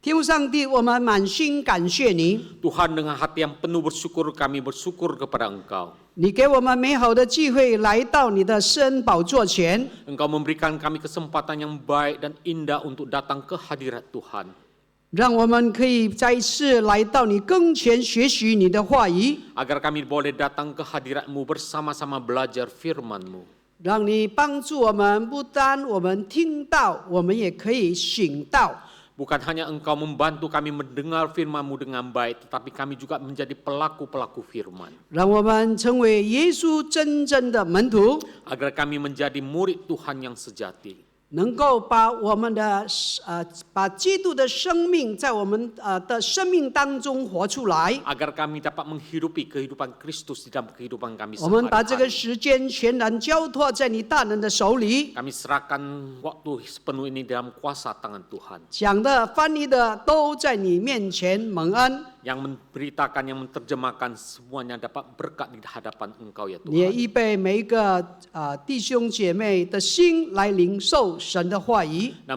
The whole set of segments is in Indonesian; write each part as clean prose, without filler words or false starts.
天父上帝，我们满心感谢你， Tuhan, dengan hati yang penuh bersyukur, kami bersyukur kepada Engkau. 你给我们美好的机会来到你的施恩宝座前， Engkau memberikan kami kesempatan yang baik dan indah untuk datang ke hadirat Tuhan. 让我们可以再一次来到你跟前学习你的话语， Agar kami boleh datang ke hadirat-Mu bersama-sama belajar firman-Mu. 让你帮助我们，不单我们听到，我们也可以醒到。 Bukan hanya Engkau membantu kami mendengar firman-Mu dengan baik, tetapi kami juga menjadi pelaku-pelaku firman. 让我们成为耶稣真正的门徒， Agar kami menjadi murid Tuhan yang sejati. 能够把我们的把基督的生命在我们的生命当中活出来。 Agar kami dapat menghidupi kehidupan Kristus di dalam kehidupan kami 我们把这个 sehari-hari. 时间全然交托在你大能的手里， Kami serahkan waktu sepenuh ini dalam kuasa tangan Tuhan. 讲的、翻译的都在你面前蒙恩。 Yang memberitakan, yang menerjemahkan, semuanya dapat berkat di hadapan Engkau ya 你也 Tuhan. 预备每一个弟兄姐妹的心来领受神的话语。 Dan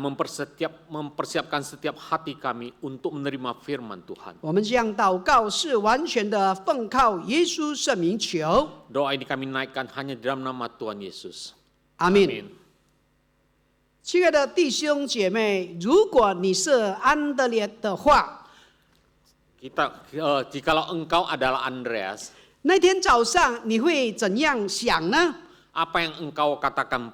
mempersiapkan setiap hati kami untuk menerima firman Tuhan. 我们这样祷告是完全的奉靠耶稣圣名求， Doa ini kami naikkan hanya dalam nama Tuhan Yesus. 阿门。亲爱的弟兄姐妹，如果你是安德烈的话， Jikalau engkau adalah Andreas, 那天早上你会怎样想呢？ apa yang engkau katakan?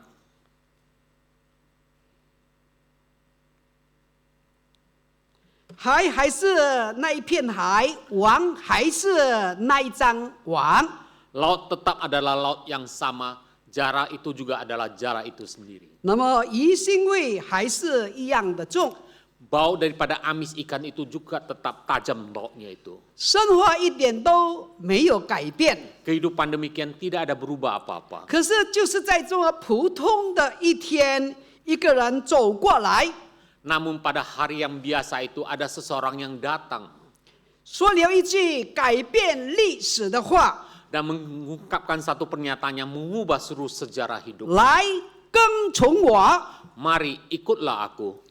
海还是那一片海，王还是那一张王。 Laut tetap adalah laut yang sama, jara itu juga adalah jara itu sendiri. 那么鱼腥味还是一样的重， Bau daripada amis ikan itu juga tetap tajam baunya itu. 生活一点都没有改变。 Kehidupan demikian tidak ada berubah apa-apa. 可是就是在这么普通的一天，一个人走过来， Namun pada hari yang biasa itu ada seseorang yang datang 说了一句改变历史的话， dan mengungkapkan satu pernyataan yang mengubah seluruh sejarah hidup. 来跟从我。 Mari ikutlah aku.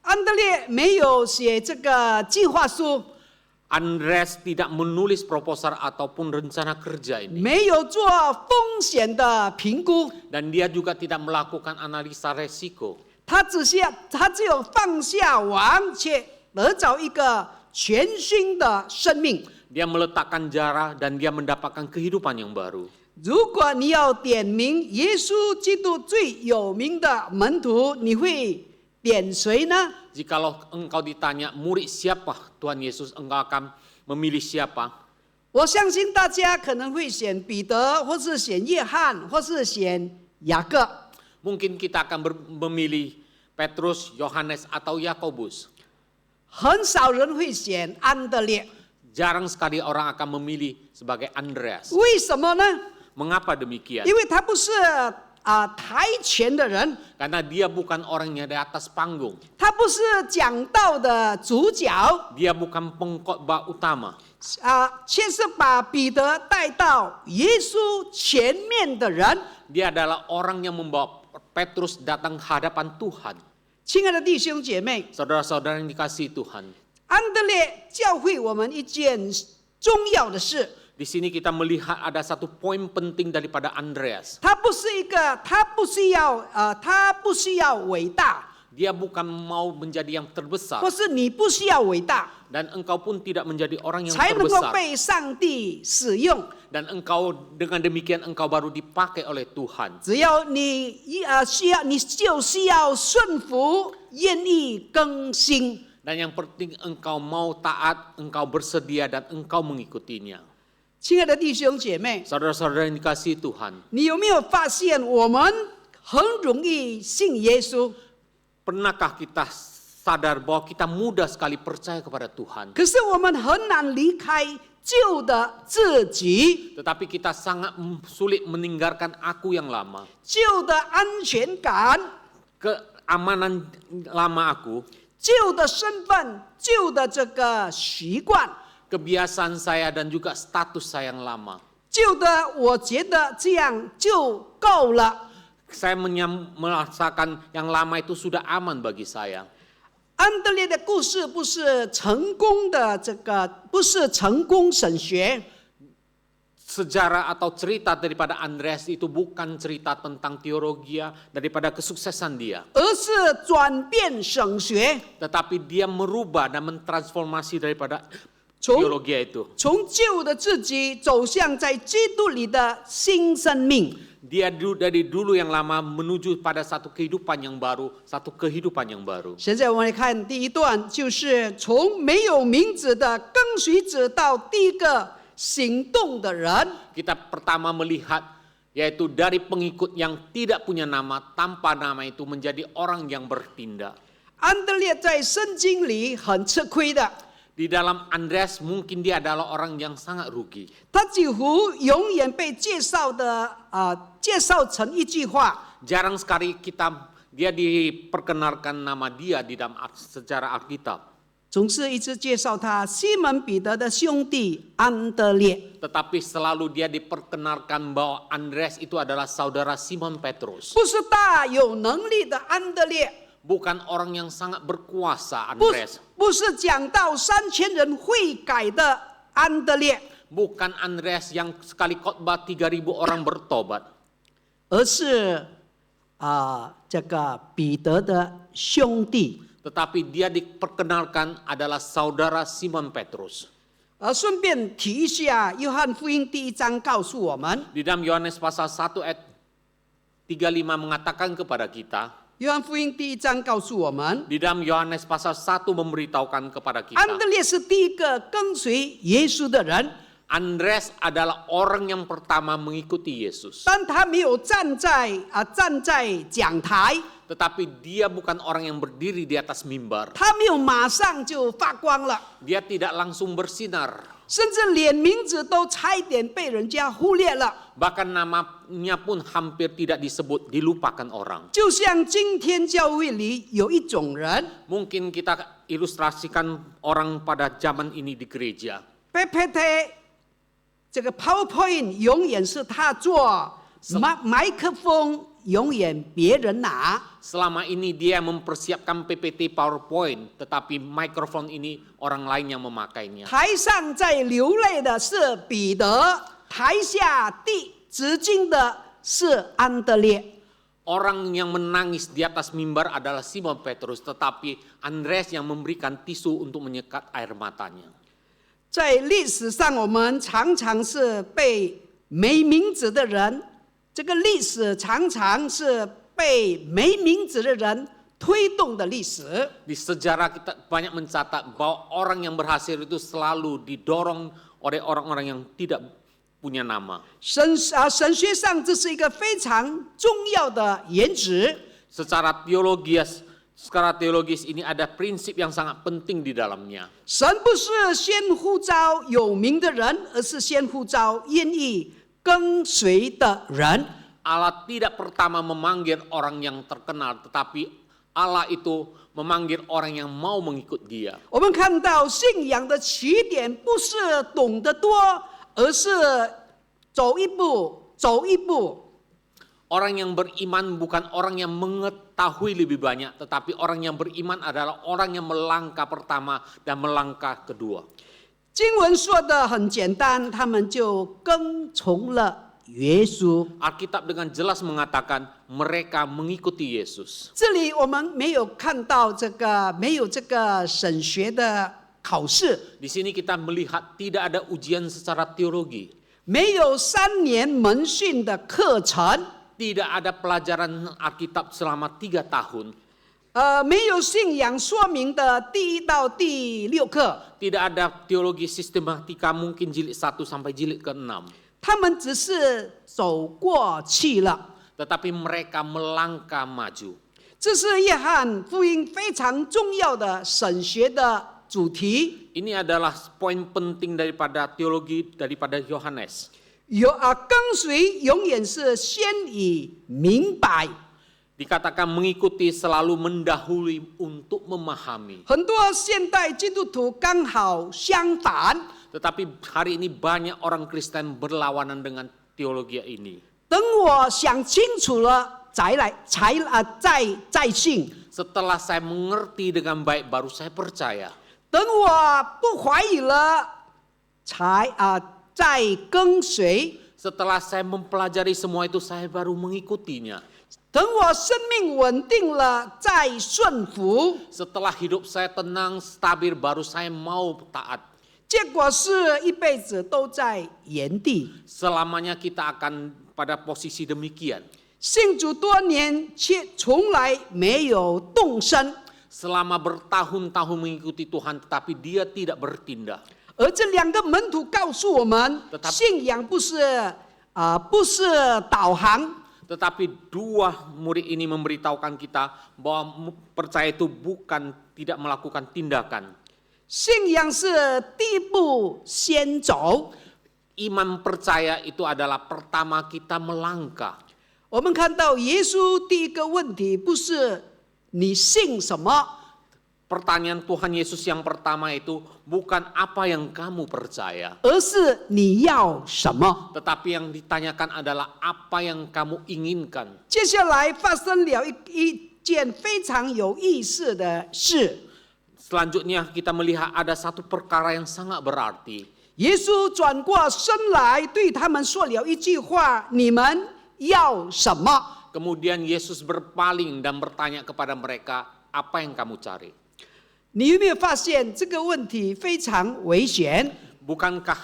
安德烈没有写这个计划书， Andreas tidak menulis proposal ataupun rencana kerja ini. 没有做风险的评估， Dan dia juga tidak melakukan analisa resiko. 他只有放下王，且得着一个全新的生命。 Dia meletakkan jara dan dia mendapatkan kehidupan yang baru. 如果你要点名耶稣基督最有名的门徒，你会点谁呢？ Jikalau engkau ditanya murid siapa Tuhan Yesus, engkau akan memilih siapa? 我相信大家可能会选彼得，或是选约翰，或是选雅各。 Mungkin kita akan memilih Petrus, Yohanes, atau Yakobus. 很少人会选安德烈， Jarang sekali orang akan memilih sebagai Andreas. 为什么呢？ Mengapa demikian? 因为他不是台前的人， Karena dia bukan orangnya di atas panggung. 他不是讲道的主角， Dia bukan pengkhotbah utama. 却是把彼得带到耶稣前面的人。 Dia adalah orang yang membawa Petrus datang ke hadapan Tuhan. 亲爱的弟兄姐妹， Saudara-saudara yang dikasihi Tuhan. 安德烈教会我们一件重要的事。 Di sini kita melihat ada satu poin penting daripada Andreas. 他不需要伟大， Dia bukan mau menjadi yang terbesar. 或是你不需要伟大， Dan engkau pun tidak menjadi orang yang 才能够 terbesar. 被上帝使用。 Dan engkau dengan demikian engkau baru dipakai oleh Tuhan. 只要你就需要顺服，愿意更新。 Dan yang penting engkau mau taat, engkau bersedia dan engkau mengikutinya. 亲爱的弟兄姐妹， Saudara-saudara yang dikasihi Tuhan. 你有没有发现我们很容易信耶稣？ Pernahkah kita sadar bahwa kita mudah sekali percaya kepada Tuhan? 可是我们很难离开旧的自己， Tetapi kita sangat sulit meninggalkan aku yang lama. 旧的安全感， Keamanan lama aku, 旧的身份，旧的这个习惯， kebiasaan saya dan juga status saya yang lama. 旧的我觉得这样就够了。 Saya merasakan yang lama itu sudah aman bagi saya. 安德烈的故事不是成功的不是成功神学， Sejarah atau cerita daripada Andreas itu bukan cerita tentang teologi daripada kesuksesan dia. 而是转变神学， Tetapi dia merubah dan mentransformasi daripada 从 teologi itu. 从旧的自己走向在基督里的新生命。 Dia dari dulu yang lama menuju pada satu kehidupan yang baru, satu kehidupan yang baru. 现在我们来看第一段，就是从没有名字的跟随者到第一个行动的人。 Kita pertama melihat yaitu dari pengikut yang tidak punya nama, tanpa nama itu menjadi orang yang bertindak. 安德烈在圣经里很吃亏的， Di dalam Andreas mungkin dia adalah orang yang sangat rugi. 他几乎永远被介绍成一句话， Jarang sekali dia diperkenalkan nama dia di dalam sejarah Alkitab. 总是一直介绍他西门彼得的兄弟安德烈。 Tetapi selalu dia diperkenalkan bahwa Andreas itu adalah saudara Simon Petrus. 不是大有能力的安德烈， Bukan orang yang sangat berkuasa 不 Andreas. 不是讲到3000人悔改的安德烈， Bukan Andreas yang sekali khotbah 3.000 orang bertobat. 而是这个彼得的兄弟。 Tetapi dia diperkenalkan adalah saudara Simon Petrus. 顺便提一下，约翰福音第1章告诉我们， Di dalam Yohanes pasal 1 ayat 35 mengatakan kepada kita, 约翰福音第1章告诉我们， di dalam Yohanes pasal 1 memberitahukan kepada 安 kita, 德烈是第一个跟随耶稣的人， Andreas adalah orang yang pertama mengikuti Yesus. 但他没有站在讲台， Tetapi dia bukan orang yang berdiri di atas mimbar. 他没有马上就发光了， Dia tidak langsung bersinar. 甚至连名字都差一点被人家忽略了。 Bahkan namanya pun hampir tidak disebut, dilupakan orang. 就像今天教会里有一种人， Mungkin kita ilustrasikan orang pada zaman ini di gereja. PPT 这个 PowerPoint 永远是他做，麦克风永远别人拿。 Selama ini dia mempersiapkan PPT PowerPoint, tetapi mikrofon ini orang lain yang memakainya. 台上在流泪的是彼得，台下执经的是安德烈。 Orang yang menangis di atas mimbar adalah Simon Petrus, tetapi Andreas yang memberikan tisu untuk menyekat air matanya. 在历史上，我们常常是被没名字的人，这个历史常常是被没名字的人推动的历史。 Di sejarah kita banyak mencatat bahwa orang yang berhasil itu selalu didorong oleh orang-orang yang tidak punya nama. 神学上这是一个非常重要的原则。 Secara teologis ini ada prinsip yang sangat penting di dalamnya. 神不是先呼召有名的人，而是先呼召愿意跟随的人。 Allah tidak pertama memanggil orang yang terkenal, tetapi Allah itu memanggil orang yang mau mengikut Dia. 我们看到信仰的起点不是懂得多，而是走一步，走一步。 Orang yang beriman bukan orang yang mengetahui lebih banyak, tetapi orang yang beriman adalah orang yang melangkah pertama dan melangkah kedua. 经文说的很简单，他们就跟从了耶稣。 Alkitab dengan jelas mengatakan mereka mengikuti Yesus. 这里我们没有看到没有这个神学的考试， Di sini kita melihat tidak ada ujian secara teologi, 没有3年门训的课程， tidak ada pelajaran Alkitab selama 3 tahun, 没有信仰说明的第1到第6课， tidak ada teologi sistematika mungkin jilid 1 sampai jilid ke-6. 他们只是走过去了。 Tetapi mereka melangkah maju. 这是约翰福音非常重要的神学的主题。 Ini adalah poin penting daripada teologi daripada Yohanes. 跟随永远是先以明白。 Dikatakan mengikuti selalu mendahului untuk memahami. 很多现代基督徒刚好相反， Tetapi hari ini banyak orang Kristen berlawanan dengan teologi ini. 等我想清楚了再信。Setelah saya mengerti dengan baik, baru saya percaya. 等我不怀疑了，再跟随。 Setelah saya mempelajari semua itu, saya baru mengikutinya. 等我生命稳定了，再顺服。 Setelah hidup saya tenang, stabil, baru saya mau taat. 结果是一辈子都在原地。 Selamanya kita akan pada posisi demikian. 信主多年，却从来没有动身。 Selama bertahun-tahun mengikuti Tuhan, tetapi dia tidak bertindak. 而这两个门徒告诉我们，信仰不是导航。 Tetapi dua murid ini memberitahukan kita bahwa percaya itu bukan tidak melakukan tindakan. 信仰是第一步先走。 Iman percaya itu adalah pertama kita melangkah. 我们看到耶稣第一个问题不是你信什么， Pertanyaan Tuhan Yesus yang pertama itu bukan apa yang kamu percaya, 而是你要什么。 tetapi yang ditanyakan adalah apa yang kamu inginkan. 接下来发生了一件非常有意思的事。 Selanjutnya kita melihat ada satu perkara yang sangat berarti. 耶稣转过身来对他们说了一句话：“你们要什么？” Kemudian Yesus berpaling dan bertanya kepada mereka, apa yang kamu cari? 你有没有发现这个问题非常危险？ Bukankah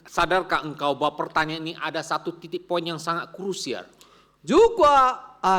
sadarkah engkau bahwa pertanyaan ini ada satu titik poin yang sangat krusial? 如果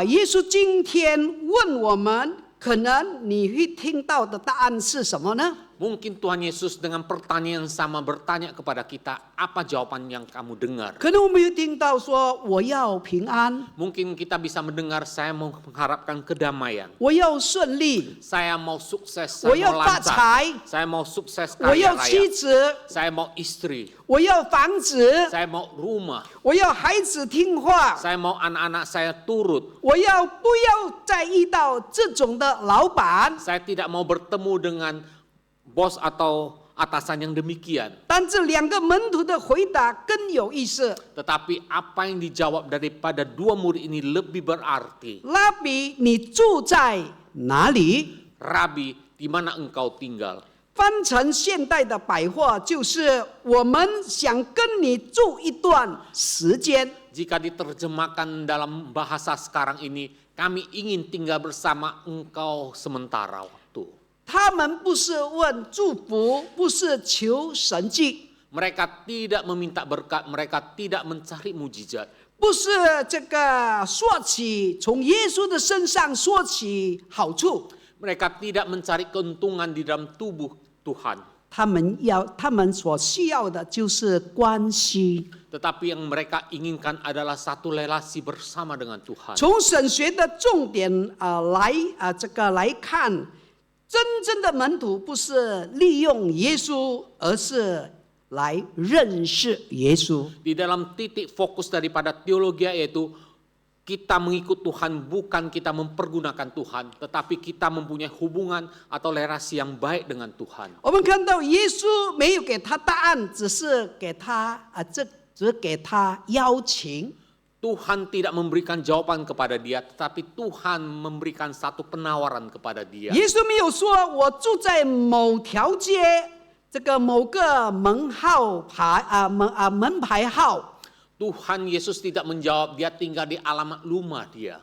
耶稣今天问我们，可能你会听到的答案是什么呢？ Mungkin Tuhan Yesus dengan pertanyaan yang sama bertanya kepada kita, apa jawaban yang kamu dengar? 可能我们有听到说我要平安， Mungkin kita bisa mendengar, saya mau mengharapkan kedamaian. 我要顺利， Saya mau sukses, 我 saya 要 mau 发 lancar. 财， Saya mau sukses 我 kaya 要 raya. 妻子， Saya mau istri. 我要房子， Saya mau rumah. 我要孩子听话， Saya mau anak-anak saya turut. 我要不要再遇到这种的老板？ Saya tidak mau bertemu dengan bos atau atasan yang demikian. 但这两个门徒的回答更有意思。 Tetapi apa yang dijawab daripada dua murid ini lebih berarti. 拉比，你住在哪里？ Rabi, di mana engkau tinggal? 翻成现代的白话就是：我们想跟你住一段时间。 Jika diterjemahkan dalam bahasa sekarang ini, kami ingin tinggal bersama engkau sementara waktu. 他们不是问祝福，不是求神迹， Mereka tidak meminta berkat, mereka tidak mencari mujizat. 不是这个说起从耶稣的身上说起好处。 Mereka tidak mencari keuntungan di dalam tubuh Tuhan. 他们所需要的就是关系。 Tetapi yang mereka inginkan adalah satu relasi bersama dengan Tuhan. 从神学的重点来看，真正的门徒不是利用耶稣，而是来认识耶稣。 Di dalam titik fokus daripada teologi yaitu kita mengikut Tuhan, bukan kita mempergunakan Tuhan, tetapi kita mempunyai hubungan atau relasi yang baik dengan Tuhan. 我们看到耶稣没有给他答案，只给他邀请。 Tuhan tidak memberikan jawaban kepada dia, tetapi Tuhan memberikan satu penawaran kepada dia. 耶稣没有说我住在某条街，这个某个门牌号。 Tuhan Yesus tidak menjawab, dia tinggal di alamat rumah dia.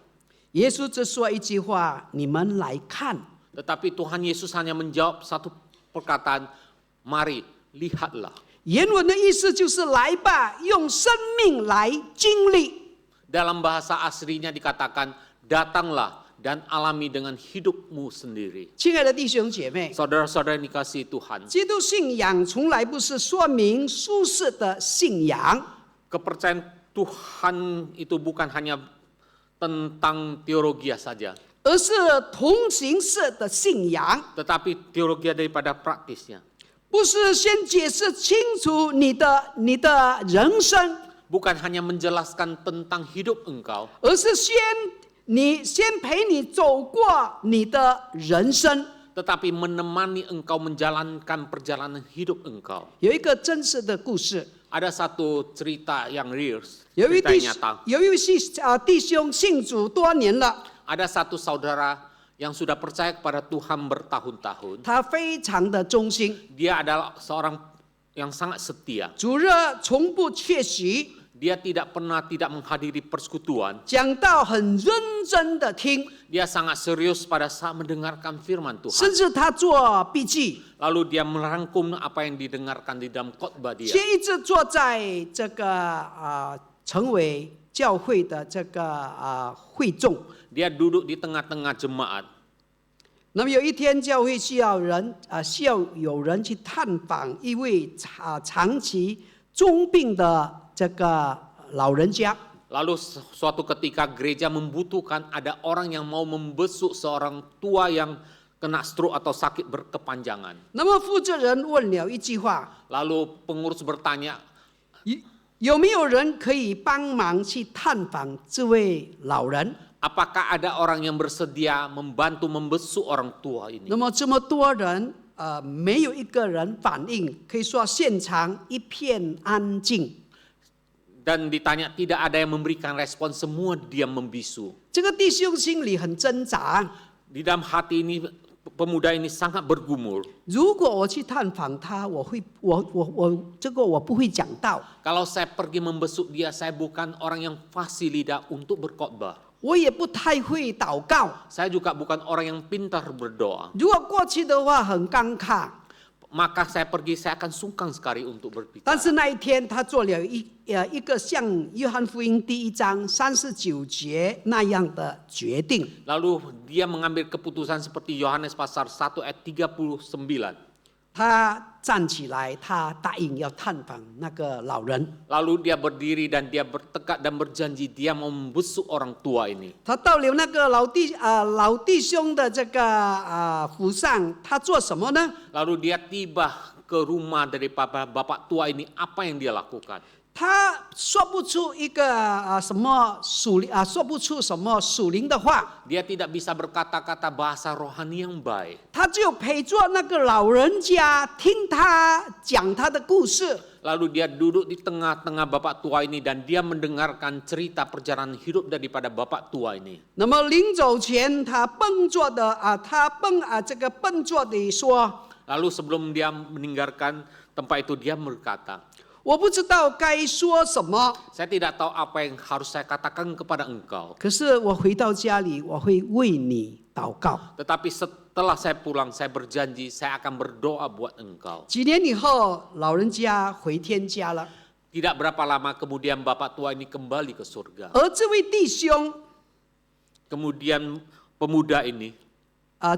耶稣只说一句话：你们来看。 Tetapi Tuhan Yesus hanya menjawab satu perkataan, mari, lihatlah. 原文的意思就是来吧，用生命来经历。 Dalam bahasa aslinya dikatakan, datanglah dan alami dengan hidupmu sendiri. 亲爱的弟兄姐妹， Saudara-saudara yang dikasihi Tuhan, 基督信仰从来不是说明舒适的信仰， kepercayaan Tuhan itu bukan hanya tentang teologi saja, 而是同行式的信仰， tetapi teologi daripada praktisnya. 不是先解释清楚你的人生， Bukan hanya menjelaskan tentang hidup engkau, 而是先陪你走过你的人生。 tetapi menemani engkau menjalankan perjalanan hidup engkau. 有一个真实的故事， Ada satu cerita yang real, 有一 cerita 位 nyata. 弟兄信主多年了， Ada satu saudara yang sudah percaya kepada Tuhan bertahun-tahun, 他非常的忠心， dia adalah seorang yang sangat setia. 主日从不缺席， Dia tidak pernah tidak menghadiri persekutuan. 讲道很认真的听， Dia sangat serius pada saat mendengarkan firman 甚 Tuhan. 至他做笔记， Lalu dia merangkum apa yang didengarkan di dalam khotbah dia. 且一直坐在这个成为教会的这个会众。 Dia duduk di tengah-tengah jemaat. 那么有一天，教会需要有人去探访一位长期重病的这个老人家。 Lalu suatu ketika gereja membutuhkan ada orang yang mau membesuk seorang tua yang kena stroke atau sakit berkepanjangan. 那么负责人问了一句话： Lalu pengurus bertanya, 有没有人可以帮忙去探访这位老人？ apakah ada orang yang bersedia membantu membesuk orang tua ini? 那么这么多人，没有一个人反应，可以说现场一片安静。 Dan ditanya tidak ada yang memberikan respon, semua diam membisu. 这个弟兄心里很挣扎。 Di dalam hati ini pemuda ini sangat bergumul. 如果我去探访他，我不会讲道， Kalau saya pergi membesuk dia, saya bukan orang yang fasih lidah untuk berkhotbah. 我也不太会祷告。 Saya juga bukan orang yang pintar berdoa. 如果过去的话很尴尬， Maka saya pergi, saya akan sungkan sekali untuk 但 berbicara. 是那一天他做了一个像约翰福音第1章39节那样的决定。 Lalu dia mengambil keputusan seperti Yohanes pasal 1 ayat 39. 他站起来，他答应要探访那个老人。 Lalu dia berdiri dan dia bertekad dan berjanji dia mau membesuk orang tua ini. 他到了那个老弟兄的这个府上，他做什么呢？ Lalu dia tiba ke rumah dari bapak tua ini, apa yang dia lakukan? 他说不出一个说不出什么属灵的话， Dia tidak bisa berkata-kata bahasa rohani yang baik. 他就陪着那个老人家听他讲他的故事。 Lalu dia duduk di tengah-tengah bapak tua ini dan dia mendengarkan cerita perjalanan hidup daripada bapak tua ini. 那么临走前，他笨拙的说 Lalu sebelum dia meninggalkan tempat itu, dia berkata, 我不知道该说什么， saya tidak tahu apa yang harus saya katakan kepada engkau. 可是我回到家里，我会为你祷告。 Tetapi setelah saya pulang, saya berjanji saya akan berdoa buat engkau. 几年以后，老人家回天家了， Tidak berapa lama kemudian bapak tua ini kembali ke surga. 而这位弟兄 Kemudian pemuda ini,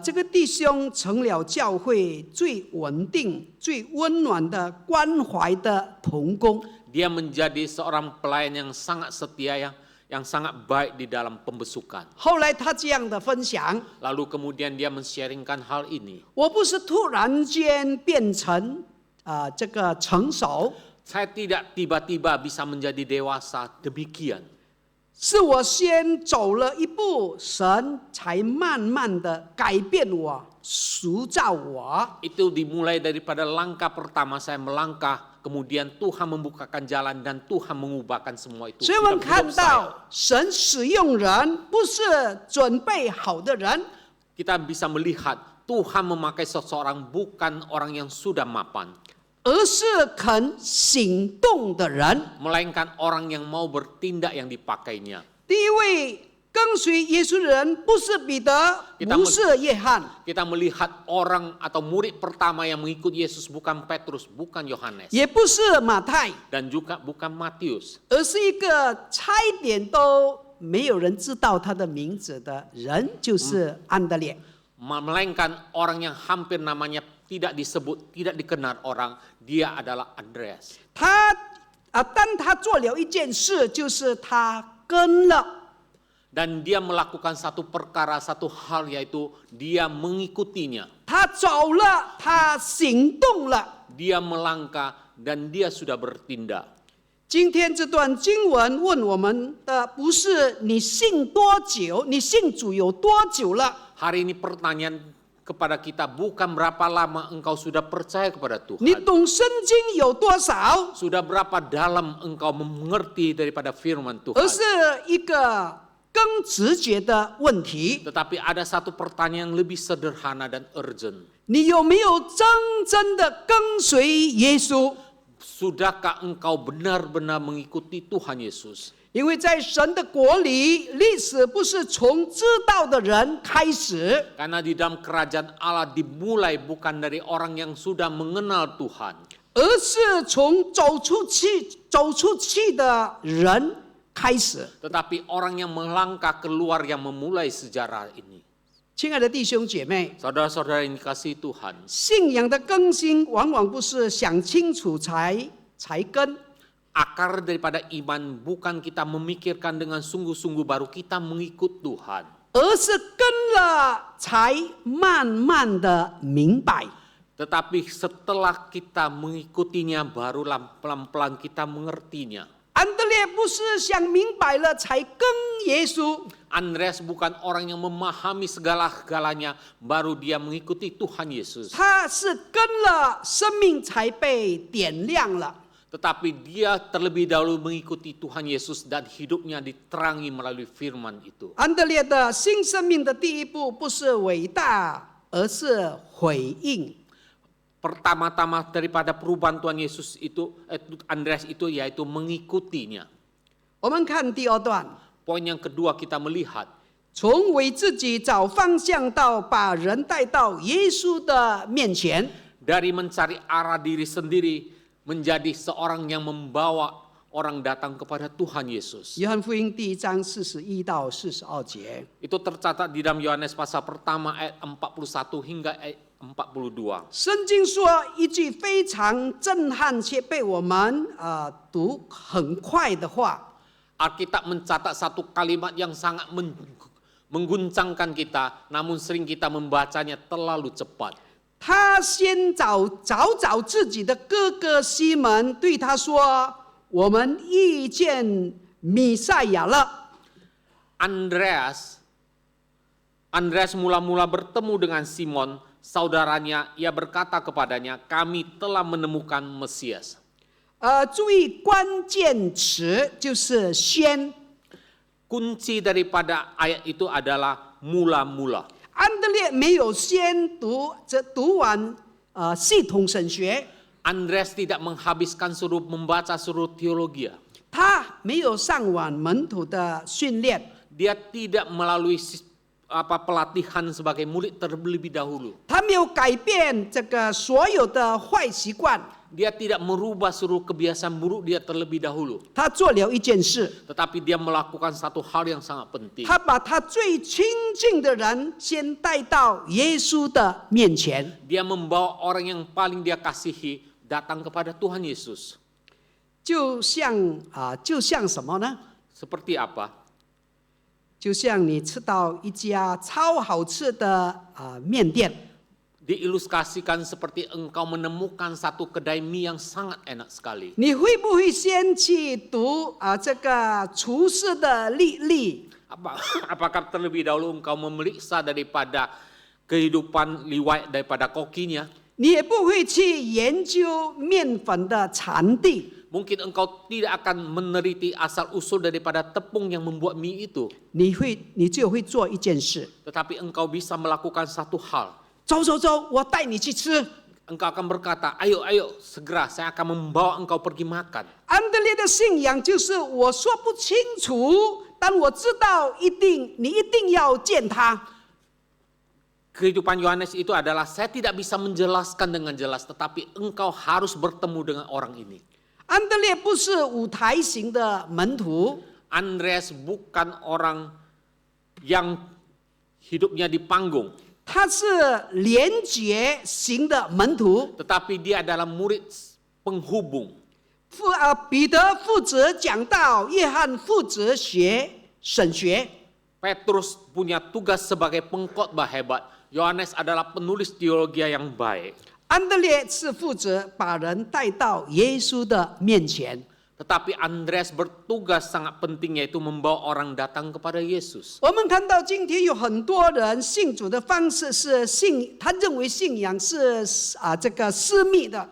这个弟兄成了教会最稳定、最温暖的关怀的同工。 dia menjadi seorang pelayan yang sangat setia, yang sangat baik di dalam pembesukan. 后来他这样的分享： Lalu kemudian dia men-sharingkan hal ini. 我不是突然间变成这个成熟， Saya tidak tiba-tiba bisa menjadi dewasa demikian. 是我先走了一步，神才慢慢的改变我、塑造我。 Itu dimulai daripada langkah pertama saya melangkah, kemudian Tuhan membukakan jalan dan Tuhan mengubahkan semua itu. 所以我们 dalam 看 hidup saya. 到神使用人，不是准备好的人， Kita bisa melihat Tuhan memakai seseorang bukan orang yang sudah mapan, 而是肯行动的人。 melainkan orang yang mau bertindak yang dipakainya. 第一位跟随耶稣的人不是彼得， Kita 不是约翰， Kita melihat orang atau murid pertama yang mengikut Yesus bukan Petrus, bukan Yohanes, 也不是马太， dan juga bukan Matius, 而是一个差一点都没有人知道他的名字的人，就是安德烈。 melainkan orang yang hampir namanya tidak disebut, tidak dikenal orang, dia adalah Andreas. 但他做了一件事，就是他跟了。 Dan dia melakukan satu perkara, satu hal, yaitu dia mengikutinya. 他走了，他行动了。 Dia melangkah dan dia sudah bertindak. 今天这段经文问我们的不是你信多久，你信主有多久了， Hari ini pertanyaan kepada kita bukan berapa lama engkau sudah percaya kepada 你 Tuhan. 懂圣经有多少， Sudah berapa dalam engkau mengerti daripada firman 而 Tuhan. 是一个更直觉的问题。 Tetapi ada satu pertanyaan yang lebih sederhana dan urgent. 你有没有真的跟随耶稣？ Sudahkah engkau benar-benar mengikuti Tuhan Yesus? 因为在神的国里，历史不是从知道的人开始， Karena di dalam kerajaan Allah dimulai bukan dari orang yang sudah mengenal Tuhan, 而是从走出去的人开始。 tetapi orang yang melangkah keluar yang memulai sejarah ini. 亲爱的弟兄姐妹， Saudara-saudara yang dikasihi Tuhan, 信仰的更新往往不是想清楚才跟， akar daripada iman bukan kita memikirkan dengan sungguh-sungguh baru kita mengikut Tuhan, 而是跟了才慢慢的明白。 tetapi setelah kita mengikutinya barulah pelan-pelan kita mengertinya. 安德烈不是想明白了才跟耶稣， Andreas bukan orang yang memahami segala-galanya baru dia mengikuti Tuhan Yesus, 他是跟了生命才被点亮了。 tetapi dia terlebih dahulu mengikuti Tuhan Yesus dan hidupnya diterangi melalui firman itu. 安德烈的新生命的第一步不是伟大，而是回应。 Pertama-tama daripada perubahan Tuhan Yesus itu, Andreas itu yaitu mengikutinya. 我们看第二段， Poin yang kedua kita melihat 从为自己找方向到把人带到耶稣的面前。 dari mencari arah diri sendiri menjadi seorang yang membawa orang datang kepada Tuhan Yesus. 约翰福音第1章41到42节， Itu tercatat di dalam Yohanes pasal pertama ayat 41 hingga ayat 42. 圣经说一句非常震撼且被我们读很快的话。 Alkitab mencatat satu kalimat yang sangat mengguncangkan kita, namun sering kita membacanya terlalu cepat. 他先找自己的哥哥西门，对他说：“我们遇见弥赛亚了。” Andreas mula-mula bertemu dengan Simon, saudaranya. Ia berkata kepadanya, kami telah menemukan Mesias. 注意关键词就是先。 Kunci daripada ayat itu adalah mula-mula. 安德烈没有先读完系统神学， Andreas tidak menghabiskan membaca seluruh teologi. 他没有上完门徒的训练， Dia tidak melalui pelatihan sebagai murid terlebih dahulu. 他没有改变这个所有的坏习惯， Dia tidak merubah seluruh kebiasaan buruk dia terlebih dahulu. 他做了一件事， Tetapi dia melakukan satu hal yang sangat penting. 他把他最亲近的人先带到耶稣的面前。 Dia membawa orang yang paling dia kasihi datang kepada Tuhan Yesus. 就像什么呢？ Seperti apa? 就像你吃到一家超好吃的面店， Diilustrasikan seperti engkau menemukan satu kedai mie yang sangat enak sekali. 你会不会先去读这个厨师的历？ Apakah terlebih dahulu engkau memeriksa daripada kehidupan liwat daripada kokinya? 你也不会去研究面粉的产地， Mungkin engkau tidak akan meneliti asal usul daripada tepung yang membuat mie itu. 你就会做一件事， Tetapi engkau bisa melakukan satu hal. 走，我带你去吃。 Engkau akan berkata, ayo segera saya akan membawa engkau pergi makan. 安德烈的信仰就是我说不清楚，但我知道你一定要见他。 Kehidupan Yohanes itu adalah saya tidak bisa menjelaskan dengan jelas, tetapi engkau harus bertemu dengan orang ini. 安德烈不是舞台型的门徒， Andreas bukan orang yang hidupnya di panggung, 他是连结型的门徒。 tetapi dia adalah murid penghubung. 彼得负责讲道，约翰负责神学。 Petrus punya tugas sebagai pengkhotbah hebat. Yohanes adalah penulis teologi yang baik. 安德烈是负责把人带到耶稣的面前。 Tetapi Andreas bertugas sangat penting yaitu membawa orang datang kepada Yesus. 我们看到今天有很多人信主的方式是他认为信仰是这个私密的。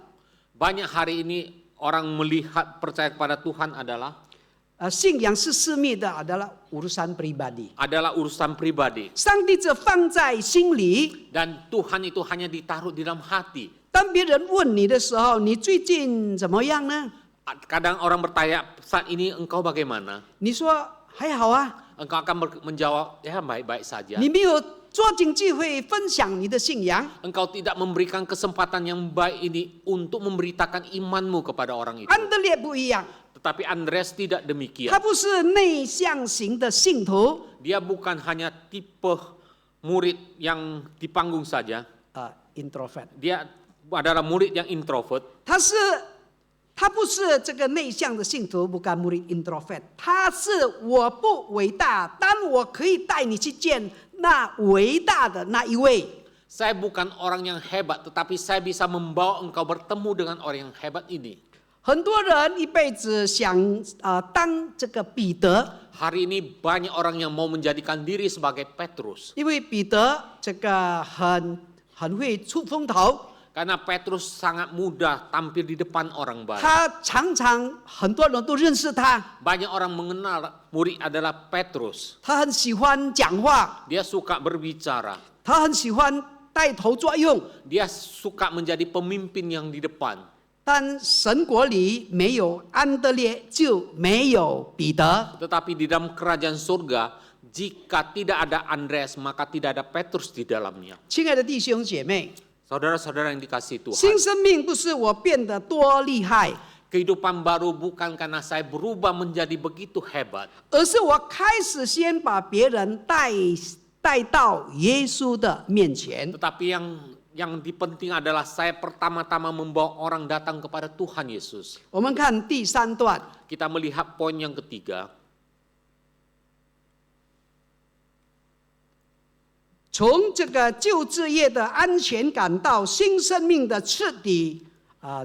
Banyak hari ini orang melihat percaya kepada Tuhan adalah 信仰是私密的 adalah urusan pribadi. adalah urusan pribadi. 上帝只放在心里， Dan Tuhan itu hanya ditaruh di dalam hati. 当别人问你的时候，你最近怎么样呢？ Kadang orang bertanya, saat ini engkau bagaimana? 你说还好啊， Engkau akan menjawab, ya baik-baik saja. 你没有抓紧机会分享你的信仰， Engkau tidak memberikan kesempatan yang baik ini untuk memberitakan imanmu kepada orang itu. 安德烈不一样， Tetapi Andreas tidak 他 demikian. 不是内向型的信徒， Dia bukan hanya tipe murid yang di panggung saja. introvert， Dia adalah murid yang introvert. 他不是这个内向的信徒，不干 murid introvert， 他是我不伟大，但我可以带你去见那伟大的那一位。 Saya bukan orang yang hebat, tetapi saya bisa membawa engkau bertemu dengan orang yang hebat ini. 很多人一辈子想当这个彼得， Hari ini banyak orang yang mau menjadikan diri sebagai Petrus. 因为彼得这个很会出风头， Karena Petrus sangat mudah tampil di depan orang banyak. 他常常很多人都认识他， Banyak orang mengenal murid adalah Petrus. 他很喜欢讲话， Dia suka berbicara. 他很喜欢带头作用。 Dia suka menjadi pemimpin yang di depan. 但神国里没有安德烈，就没有彼得。 Tetapi di dalam kerajaan surga, jika tidak ada Andreas, maka tidak ada Petrus di dalamnya. 亲爱的弟兄姐妹， Saudara-saudara yang dikasihi 新 Tuhan. 生命不是我变得多厉害， Kehidupan baru bukan karena saya berubah menjadi begitu hebat. 而是我开始先把别人带到耶稣的面前。 Tetapi yang penting adalah saya pertama-tama membawa orang datang kepada Tuhan Yesus. 我们看第3段， Kita melihat poin yang ketiga. 从这个旧制业的安全感到新生命的彻底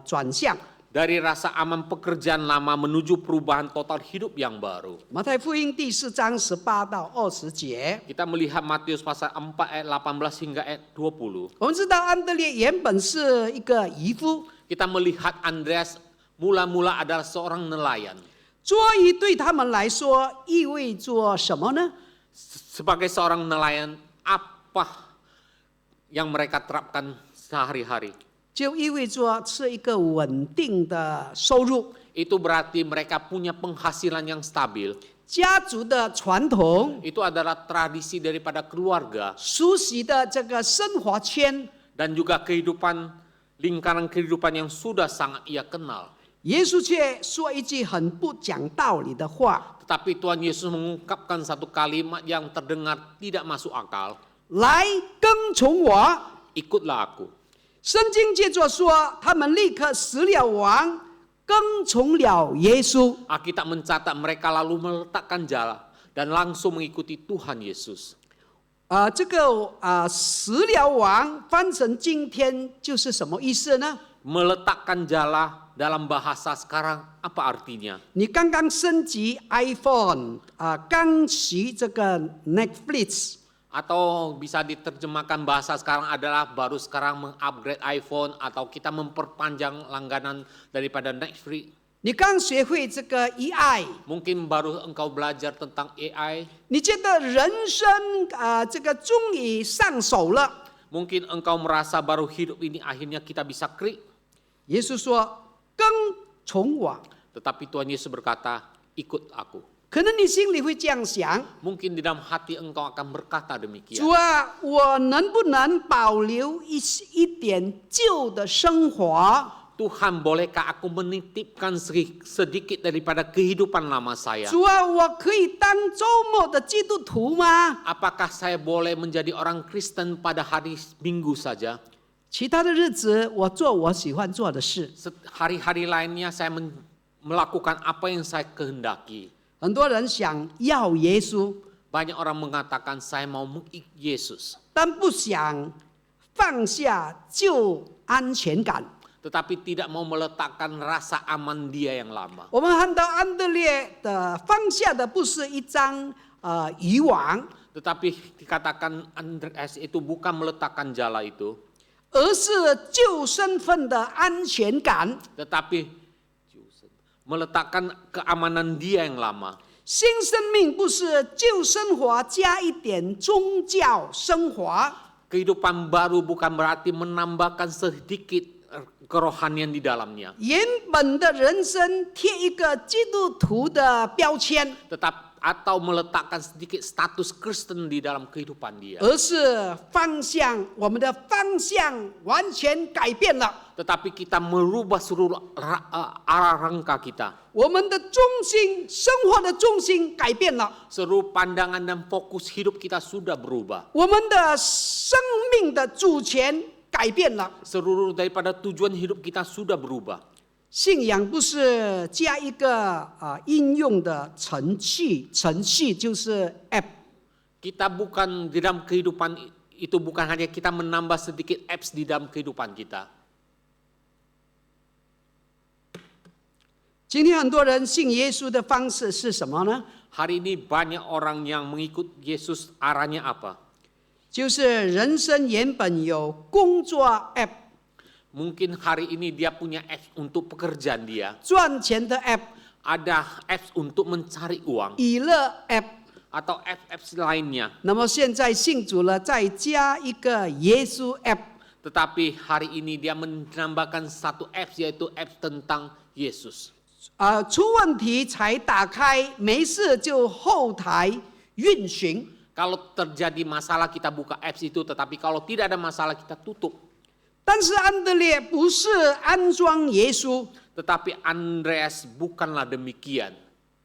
转向。 Dari rasa aman pekerjaan lama menuju perubahan total hidup yang baru. 马太福音第4章18到20节， Kita melihat Matius pasal 4 ayat 18 hingga ayat 20. 我们知道安德烈原本是一个渔夫， Kita melihat Andreas mula-mula adalah seorang nelayan. 捉鱼对他们来说意味着什么呢？ Sebagai seorang nelayan, apa yang mereka terapkan sehari-hari? 就意味着是一个稳定的收入， Itu berarti mereka punya penghasilan yang stabil. 家族的传统， Itu adalah tradisi daripada keluarga 熟悉的这个生活圈。 dan juga lingkaran kehidupan yang sudah sangat ia kenal. 耶稣却说一句很不讲道理的话 Tetapi Tuhan Yesus mengungkapkan satu kalimat yang terdengar tidak masuk akal. 来跟从我。 Ikutlah aku. 圣经接着说，他们立刻死了亡，跟从了耶稣。 Alkitab mencatat mereka lalu meletakkan jala dan langsung mengikuti Tuhan Yesus. 这个死了亡翻成今天就是什么意思呢？ Meletakkan jala dalam bahasa sekarang apa artinya? 你刚刚升级 iPhone，刚学这个 Netflix。 Atau bisa diterjemahkan bahasa sekarang adalah baru sekarang mengupgrade iPhone atau kita memperpanjang langganan daripada Netflix. 你刚学会这个 AI， Mungkin baru engkau belajar tentang AI. 你觉得人生这个终于上手了。 Mungkin engkau merasa baru hidup ini akhirnya kita bisa klik. 耶稣说：“跟从我。” Tetapi Tuhan Yesus berkata, ikut aku. 可能你心里会这样想： Mungkin di dalam hati engkau akan berkata demikian. 主啊，我能不能保留一点旧的生活？ Tuhan, bolehkah aku menitipkan sedikit daripada kehidupan lama saya? 主啊，我可以当周末的基督徒吗？ Apakah saya boleh menjadi orang Kristen pada hari Minggu saja? 其他的日子我做我喜欢做的事。 Hari-hari lainnya saya melakukan apa yang saya kehendaki. 很多人想要耶稣， Banyak orang mengatakan saya mau mengikut Yesus, 但不想放下旧安全感。 tetapi tidak mau meletakkan rasa aman dia yang lama. 我们看到安德烈的放下的不是一张渔网， Tetapi dikatakan Andreas itu bukan meletakkan jala itu, 而是旧身份的安全感。 tetapi meletakkan keamanan dia yang lama. 新生命不是旧生活加一点宗教生活， Kehidupan baru bukan berarti menambahkan sedikit kerohanian di dalamnya. 原本的人生贴一个基督徒的标签， Atau meletakkan sedikit status Kristen di dalam kehidupan dia. 而是我们的方向完全改变了， Tetapi kita merubah seluruh arah rangka kita. 我们的中心，生活的重心改变了， Seluruh pandangan dan fokus hidup kita sudah berubah. 我们的生命的主权改变了。 Seluruh daripada tujuan hidup kita sudah berubah. 信仰不是加一个应用的程序就是 app。 Kita bukan di dalam kehidupan itu bukan hanya kita menambah sedikit apps di dalam kehidupan kita. 今天很多人信耶稣的方式是什么呢？ Hari ini banyak orang yang mengikut Yesus, arahnya apa? 就是人生原本有工作 app， Mungkin hari ini dia punya apps untuk pekerjaan dia. 赚钱的 app， Ada apps untuk mencari uang 娱乐 app。 atau apps lainnya. 那么现在信主了，再加一个耶稣 app， Tetapi hari ini dia menambahkan satu apps yaitu apps tentang Yesus. 出问题才打开，没事就后台运行。 Kalau terjadi masalah kita buka apps itu, tetapi kalau tidak ada masalah kita tutup. 但是安德烈不是安装耶稣， Tetapi Andreas bukanlah demikian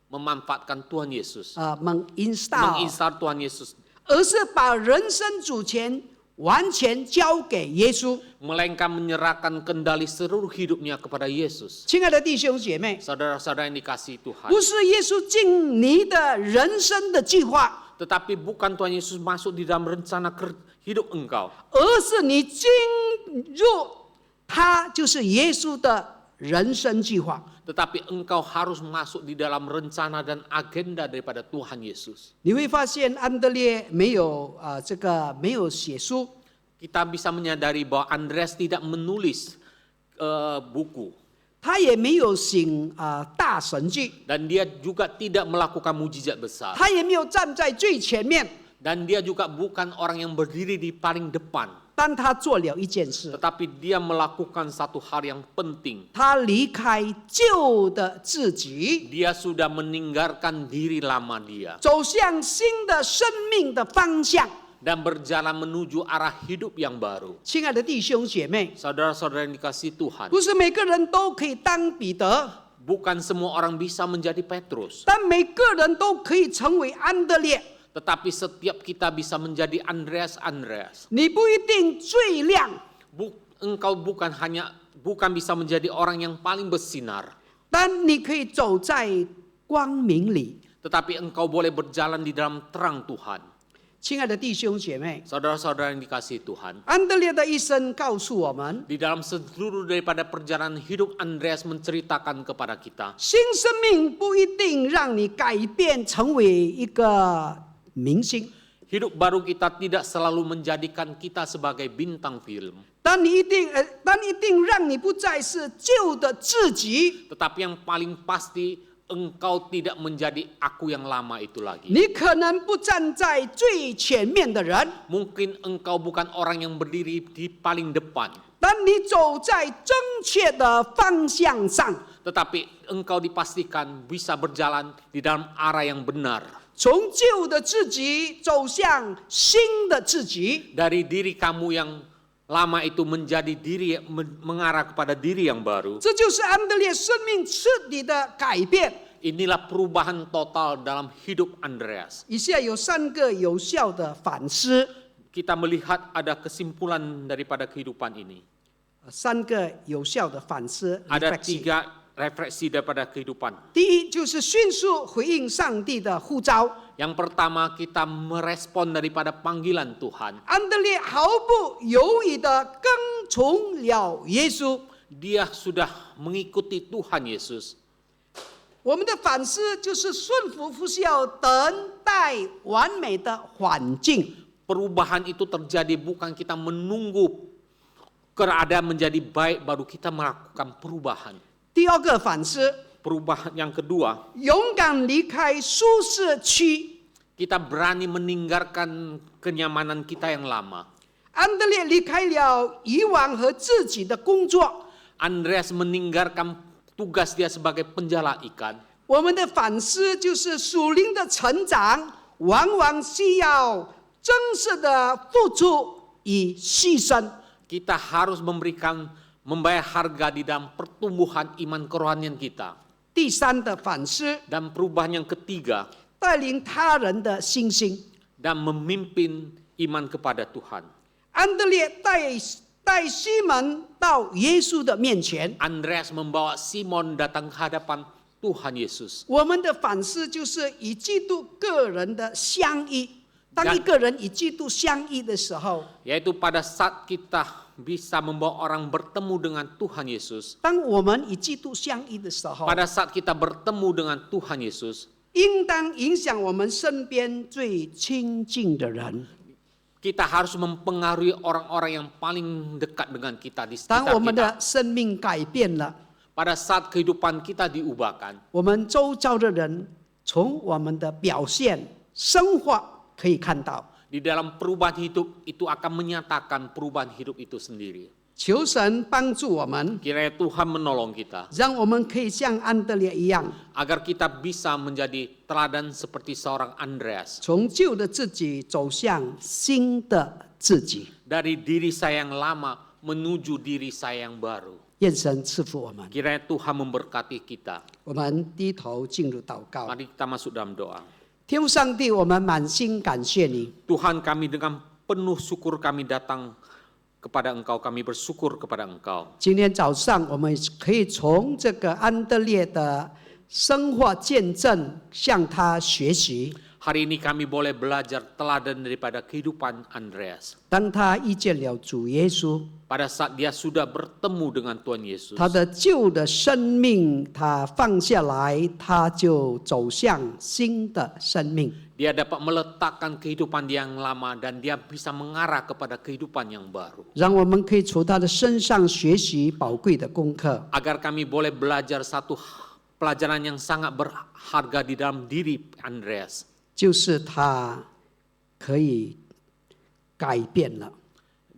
memanfaatkan Tuhan Yesus, menginstal， menginstal Tuhan Yesus, 而是把人生主权完全交给耶稣。 melainkan menyerahkan kendali seluruh hidupnya kepada Yesus. 亲爱的弟兄姐妹， Saudara-saudara yang dikasihi Tuhan, 不是耶稣进你的人生的计划， tetapi bukan Tuhan Yesus masuk di dalam rencana hidup engkau, 而是你进入他，就是耶稣的人生计划。 tetapi engkau harus masuk di dalam rencana dan agenda daripada Tuhan Yesus. 你会发现安德烈没有没有写书， Kita bisa menyadari bahwa Andreas tidak menulis buku, 他也没有行大神迹， dan dia juga tidak melakukan mujizat besar, 他也没有站在最前面， dan dia juga bukan orang yang berdiri di paling depan, 但他做了一件事， tetapi dia melakukan satu hal yang penting. 他离开旧的自己， Dia sudah meninggalkan diri lama dia 走向新的生命的方向。 dan berjalan menuju arah hidup yang baru. 亲爱的弟兄姐妹， Saudara-saudara yang dikasihi Tuhan, 不是每个人都可以当彼得， bukan semua orang bisa menjadi Petrus, 但每个人都可以成为安德烈。 tetapi setiap kita bisa menjadi Andreas. 你不一定最亮， Engkau bukan bisa menjadi orang yang paling bersinar, 但你可以走在光明里。 tetapi engkau boleh berjalan di dalam terang Tuhan. 亲爱的弟兄姐妹， Saudara-saudara yang dikasihi Tuhan, 安德烈的一生告诉我们， di dalam seluruh daripada perjalanan hidup Andreas menceritakan kepada kita, 新生命不一定让你改变成为一个明星， hidup baru kita tidak selalu menjadikan kita sebagai bintang film, 但一定让你不再是旧的自己。 tetapi yang paling pasti engkau tidak menjadi aku yang lama itu lagi. 你可能不站在最前面的人， Mungkin engkau bukan orang yang berdiri di paling depan, 但你走在正确的方向上， tetapi engkau dipastikan bisa berjalan di dalam arah yang benar. 从旧的自己走向新的自己。 Dari diri kamu yang lama itu menjadi mengarah kepada diri yang baru. 这就是安德烈生命彻底的改变。 Inilah perubahan total dalam hidup Andreas. 以下有3个有效的反思， Kita melihat ada kesimpulan daripada kehidupan ini. 3个有效的反思。 Ada refleksi。 3 refleksi daripada kehidupan. 第一就是迅速回应上帝的呼召。 Yang pertama, kita merespon daripada panggilan Tuhan. 安德烈毫不犹豫地跟从了耶稣。 Dia sudah mengikuti Tuhan Yesus. 我们的反思就是顺服不是要等待完美的环境。 Perubahan itu terjadi bukan kita menunggu keadaan menjadi baik baru kita melakukan perubahan. 第二个反思， perubahan yang kedua, 勇敢离开舒适区。 kita berani meninggalkan kenyamanan kita yang lama. 安德烈离开了以往和自己的工作。 Andreas meninggalkan tugas dia sebagai penjala ikan. 我们的反思就是属灵的成长，往往需要真实的付出与牺牲。 Kita harus membayar harga di dalam pertumbuhan iman kerohanian kita. 第三的反思， Dan perubahan yang ketiga, 带领他人的信心。 dan memimpin iman kepada Tuhan. 安德烈带西门到耶稣的面前。 Andreas membawa Simon datang ke hadapan Tuhan Yesus. 我们的反思就是与基督个人的相依。当一个人与基督相依的时候， Yaitu pada saat kita bisa membawa orang bertemu dengan Tuhan Yesus. 当我们与基督相依的时候， Pada saat kita bertemu dengan Tuhan Yesus, 应当影响我们身边最亲近的人。 kita harus mempengaruhi orang-orang yang paling dekat dengan kita di 当 sekitar 我们 kita. 的生命改变了， Pada saat kehidupan kita diubahkan, 我们周遭的人从我们的表现、生活可以看到。 di dalam perubahan hidup itu akan menyatakan perubahan hidup itu sendiri. 求神帮助我们， Kiranya Tuhan menolong kita 让我们可以像安德烈一样， agar kita bisa menjadi teladan seperti seorang Andreas. 从旧的自己走向新的自己。 Dari diri saya yang lama menuju diri saya yang baru. 愿神赐福我们。 Kiranya Tuhan memberkati kita. 我们低头进入祷告。 Mari kita masuk dalam doa. 天父上帝，我们满心感谢你， Tuhan, kami dengan penuh syukur kami datang kepada Engkau, kami bersyukur kepada Engkau. 今天早上我们可以从这个安德烈的生活见证向他学习。 Hari ini kami boleh belajar teladan daripada kehidupan Andreas. 当他遇见了主耶稣， Pada saat dia sudah bertemu dengan Tuhan Yesus, 他的旧的生命他放下来，他就走向新的生命。 dia dapat meletakkan kehidupan dia yang lama dan dia bisa mengarah kepada kehidupan yang baru. 让我们可以从他的身上学习宝贵的功课， Agar kami boleh belajar satu pelajaran yang sangat berharga di dalam diri Andreas. 就是他可以改变了。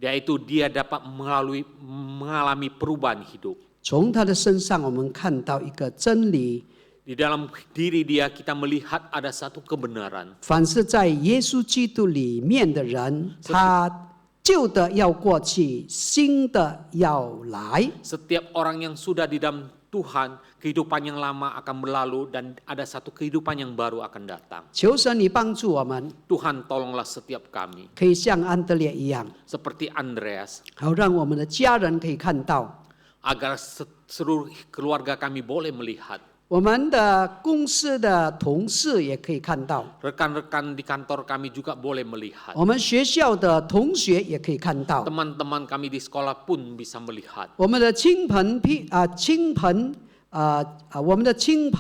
Yaitu dia dapat mengalami perubahan hidup. 从他的身上，我们看到一个真理： Di dalam diri dia kita melihat ada satu kebenaran. 凡是在耶稣基督里面的人，他旧的要过去，新的要来。 Setiap orang yang sudah di dalam Tuhan, kehidupan yang lama akan berlalu dan ada satu kehidupan yang baru akan datang. 求神你帮助我们， Tuhan tolonglah setiap kami 可以像安德烈一样， seperti Andreas 好让我们的家人可以看到， agar seluruh keluarga kami boleh melihat. 我们的公司的同事也可以看到， Rekan-rekan di kantor kami juga boleh melihat. 我们学校的同学也可以看到， Teman-teman kami di sekolah pun bisa melihat. 我们的我们的亲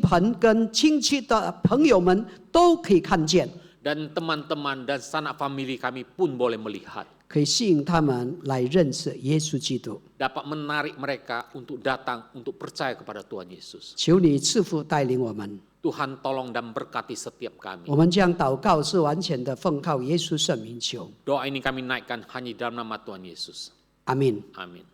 朋跟亲戚的朋友们都可以看见， Dan teman-teman dan sanak famili kami pun boleh melihat. 可以吸引他们来认识耶稣基督。 Dapat menarik mereka untuk datang, untuk percaya kepada Tuhan Yesus. 求你赐福带领我们， Tuhan tolong dan berkati setiap kami. 我们这样祷告是完全的奉靠耶稣圣名求， Doa ini kami naikkan hanya dalam nama Tuhan Yesus. 阿门。 Amin.